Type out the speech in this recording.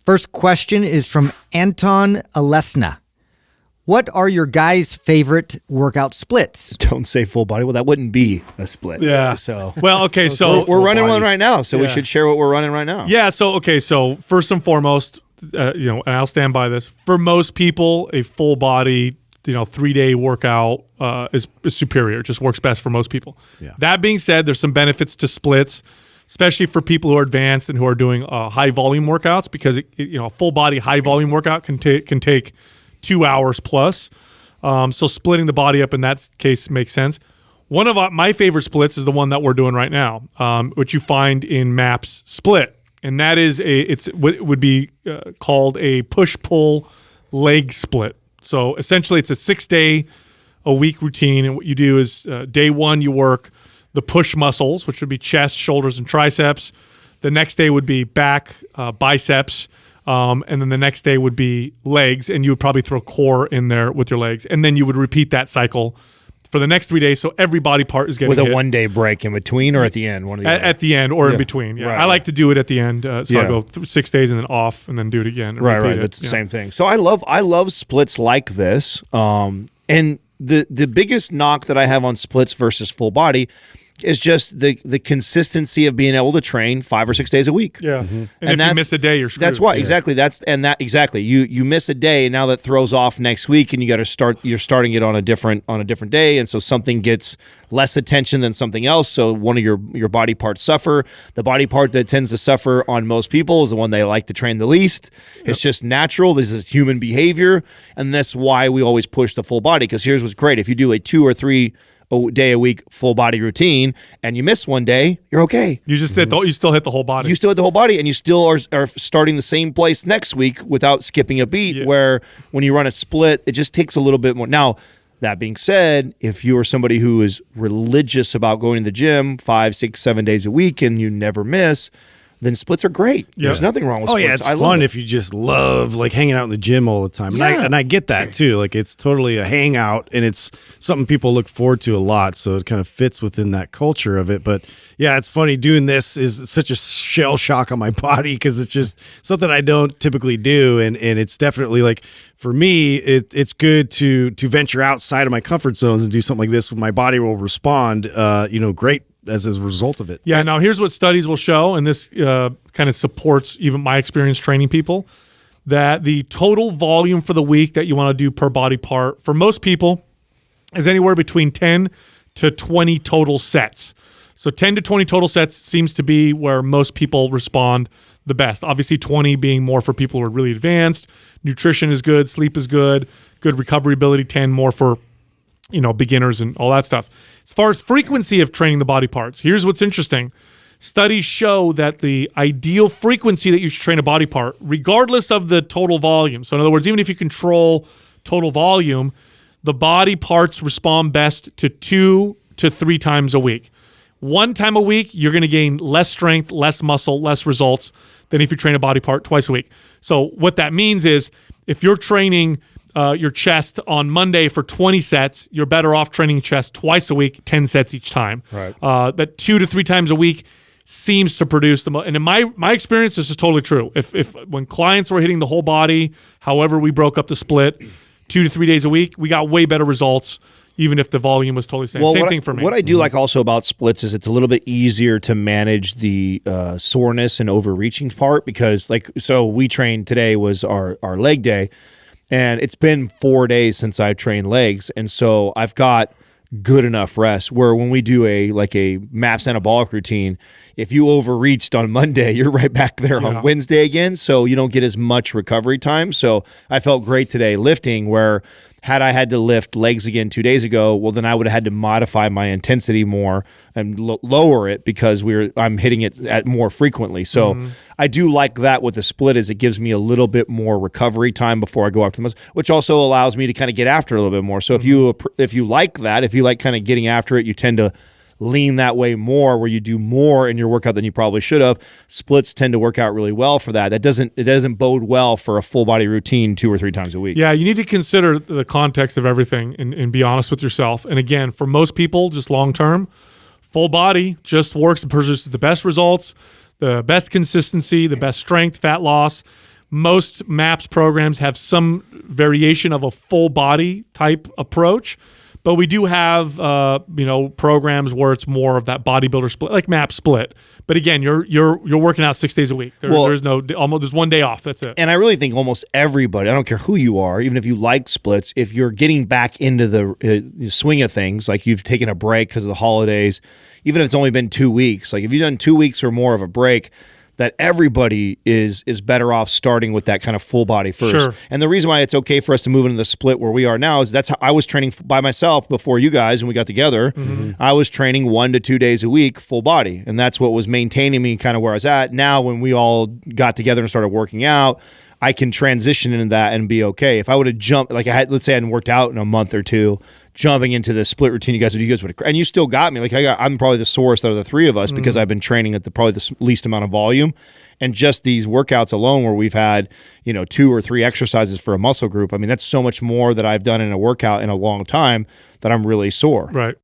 First question is from Anton Alesna. What are your guys' favorite workout splits? Don't say full body. Well, that wouldn't be a split. Yeah. So well, okay. So we're running one right now. So we should share what we're running right now. Yeah. So okay. So first and foremost, and I'll stand by this. For most people, a full body, 3-day workout is superior. It just works best for most people. Yeah. That being said, there's some benefits to splits, especially for people who are advanced and who are doing high volume workouts, because a full body high volume workout can take 2 hours plus. So splitting the body up in that case makes sense. One of my favorite splits is the one that we're doing right now, which you find in MAPS Split. And that is it would be called a push-pull leg split. So essentially it's a 6-day-a-week routine. And what you do is day one, you work the push muscles, which would be chest, shoulders, and triceps. The next day would be back, biceps. And then the next day would be legs, and you would probably throw core in there with your legs. And then you would repeat that cycle for the next 3 days, so every body part is getting with a hit. 1 day break in between or at the end? One of the at the end or in between. Yeah, Right. I like to do it at the end, so I go 6 days and then off, and then do it again. And Right. repeat it. That's the same thing. So I love splits like this. And the biggest knock that I have on splits versus full body is just the consistency of being able to train 5 or 6 days a week. Yeah, and if you miss a day, you're screwed. That's why exactly. Exactly. You miss a day, and now that throws off next week, and you got to start. You're starting it on a different day, and so something gets less attention than something else. So one of your body parts suffer. The body part that tends to suffer on most people is the one they like to train the least. It's just natural. This is human behavior, and that's why we always push the full body. Because here's what's great: if you do a 2 or 3 day a week full body routine and you miss one day, you're okay. You just you still hit the whole body. You still hit the whole body, and you still are starting the same place next week without skipping a beat. Yeah. Where when you run a split, it just takes a little bit more. Now, that being said, if you are somebody who is religious about going to the gym 5, 6, 7 days a week and you never miss, then splits are great. Yeah. There's nothing wrong with Oh splits. yeah, it's I love fun it. if you just love like hanging out in the gym all the time. Yeah. And I get that too. Like it's totally a hangout, and it's something people look forward to a lot. So it kind of fits within that culture of it. But yeah, it's funny doing this is such a shell shock on my body because it's just something I don't typically do, and it's definitely like for me, it's good to venture outside of my comfort zones and do something like this. My body will respond, great as a result of it. Yeah, now here's what studies will show, and this kind of supports even my experience training people, that the total volume for the week that you want to do per body part, for most people, is anywhere between 10 to 20 total sets. So 10 to 20 total sets seems to be where most people respond the best. Obviously 20 being more for people who are really advanced. Nutrition is good, sleep is good recovery ability, 10 more for beginners and all that stuff. As far as frequency of training the body parts, here's what's interesting. Studies show that the ideal frequency that you should train a body part, regardless of the total volume. So in other words, even if you control total volume, the body parts respond best to 2 to 3 times a week. 1 time a week, you're going to gain less strength, less muscle, less results than if you train a body part twice a week. So what that means is if you're training your chest on Monday for 20 sets, you're better off training chest twice a week, 10 sets each time. Right. That 2 to 3 times a week seems to produce the most. And in my experience, this is totally true. If when clients were hitting the whole body, however we broke up the split, 2 to 3 days a week, we got way better results, even if the volume was totally the same. Same thing for me. What I do like also about splits is it's a little bit easier to manage the soreness and overreaching part because so we trained today was our leg day. And it's been 4 days since I trained legs, and so I've got good enough rest. Where when we do a MAPS anabolic routine, if you overreached on Monday, you're right back there on Wednesday again, so you don't get as much recovery time. So I felt great today lifting, where had I had to lift legs again 2 days ago, well, then I would have had to modify my intensity more and lower it because I'm hitting it at more frequently. So I do like that with the split is it gives me a little bit more recovery time before I go after the muscle, which also allows me to kind of get after it a little bit more. So if you like that, if you like kind of getting after it, you tend to lean that way more, where you do more in your workout than you probably should have. Splits tend to work out really well for that. It doesn't bode well for a full body routine 2 or 3 times a week. Yeah, you need to consider the context of everything and be honest with yourself. And again, for most people, just long term, full body just works and produces the best results, the best consistency, the best strength, fat loss. Most MAPS programs have some variation of a full body type approach, but we do have programs where it's more of that bodybuilder split, like MAP split. But again, you're working out 6 days a week. There's 1 day off. That's it. And I really think almost everybody, I don't care who you are, even if you like splits, if you're getting back into the swing of things, like you've taken a break because of the holidays, even if it's only been 2 weeks, like if you've done 2 weeks or more of a break, that everybody is better off starting with that kind of full body first. Sure. And the reason why it's okay for us to move into the split where we are now is that's how I was training by myself before you guys, and we got together. Mm-hmm. I was training 1 to 2 days a week, full body. And that's what was maintaining me kind of where I was at. Now, when we all got together and started working out, I can transition into that and be okay. If I would have jumped, like let's say I hadn't worked out in a month or two, jumping into the split routine, you guys would have, and you still got me. Like I'm probably the sorest out of the three of us because I've been training at probably the least amount of volume, and just these workouts alone where we've had 2 or 3 exercises for a muscle group. I mean, that's so much more that I've done in a workout in a long time that I'm really sore. Right.